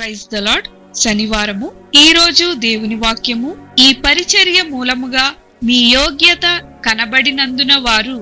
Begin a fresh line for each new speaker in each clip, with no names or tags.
Praise the lord. శనివారము. ఈ రోజు దేవుని వాక్యము, ఈ పరిచర్య మూలముగా మీ యోగ్యత కనబడినందున వారు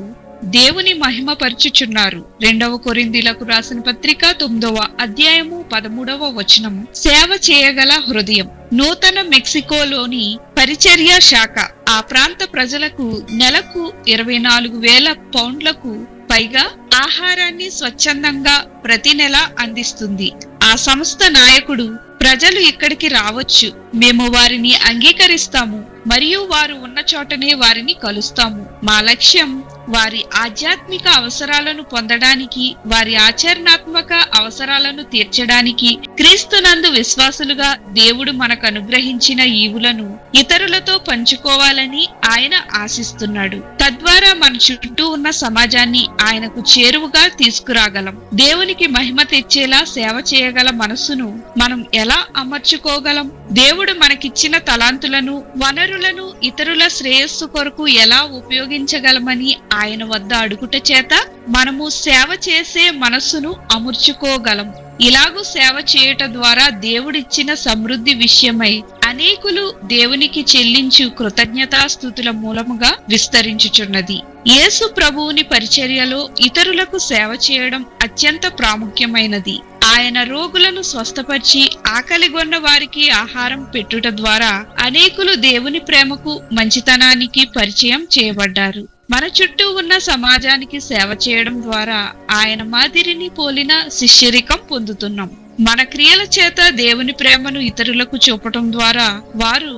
దేవుని మహిమపరచుచున్నారు. 2 కొరింథీయులకు రాసిన పత్రిక 9వ అధ్యాయము 13వ వచనం. సేవ చేయగల హృదయం. నూతన మెక్సికోలోని పరిచర్య శాఖ ఆ ప్రాంత ప్రజలకు నెలకు 24,000 పౌండ్లకు పైగా ఆహారాన్ని స్వచ్ఛందంగా ప్రతి నెల అందిస్తుంది. ఆ సంస్థ నాయకుడు, ప్రజలు ఇక్కడికి రావచ్చు, మేము వారిని అంగీకరిస్తాము మరియు వారు ఉన్న చోటనే వారిని కలుస్తాము. మా లక్ష్యం వారి ఆధ్యాత్మిక అవసరాలను పొందడానికి, వారి ఆచరణాత్మక అవసరాలను తీర్చడానికి, క్రీస్తునందు విశ్వాసులుగా దేవుడు మనకు అనుగ్రహించిన ఈవులను ఇతరులతో పంచుకోవాలని ఆయన ఆశిస్తున్నాడు. తద్వారా మన చుట్టూ ఉన్న సమాజాన్ని ఆయనకు చేరువుగా తీసుకురాగలం. దేవునికి మహిమ తెచ్చేలా సేవ చేయగల మనస్సును మనం ఎలా అమర్చుకోగలం? దేవుడు మనకిచ్చిన తలాంతులను, వనరులను ఇతరుల శ్రేయస్సు కొరకు ఎలా ఉపయోగించగలమని ఆయన వద్ద అడుగుట చేత మనము సేవ చేసే మనస్సును అమర్చుకోగలం. ఇలాగూ సేవ చేయుట ద్వారా దేవుడిచ్చిన సమృద్ధి విషయమై అనేకులు దేవునికి చెల్లించు కృతజ్ఞతాస్తుతుల మూలముగా విస్తరించుచున్నది. యేసు ప్రభువుని పరిచర్యలో ఇతరులకు సేవ చేయడం అత్యంత ప్రాముఖ్యమైనది. ఆయన రోగులను స్వస్థపరిచి ఆకలిగొన్న వారికి ఆహారం పెట్టుట ద్వారా అనేకులు దేవుని ప్రేమకు, మంచితనానికి పరిచయం చేయబడ్డారు. మన చుట్టూ ఉన్న సమాజానికి సేవ చేయడం ద్వారా ఆయన మాదిరిని పోలిన శిష్యరికం పొందుతున్నాం. మన క్రియల చేత దేవుని ప్రేమను ఇతరులకు చూపటం ద్వారా వారు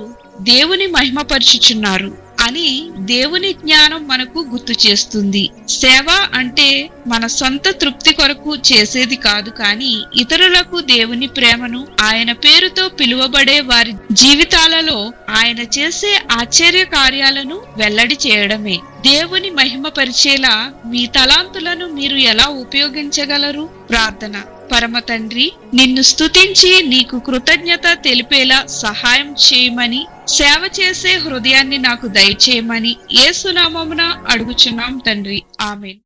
దేవుని మహిమపరుచుచున్నారు అని దేవుని జ్ఞానం మనకు గుర్తు చేస్తుంది. సేవ అంటే మన సొంత తృప్తి కొరకు చేసేది కాదు, కానీ ఇతరులకు దేవుని ప్రేమను, ఆయన పేరుతో పిలువబడే వారి జీవితాలలో ఆయన చేసే ఆశ్చర్య కార్యాలను వెల్లడి చేయడమే. దేవుని మహిమపరిచేలా మీ తలాంతులను మీరు ఎలా ఉపయోగించగలరు? ప్రార్థన. పరమ తండ్రి, నిన్ను స్తుతించి నీకు కృతజ్ఞత తెలిపేలా సహాయం చేయమని, సేవ చేసే హృదయాన్ని నాకు దయచేయమని యేసు నామమున అడుగుచున్నాం తండ్రి. ఆమేన్.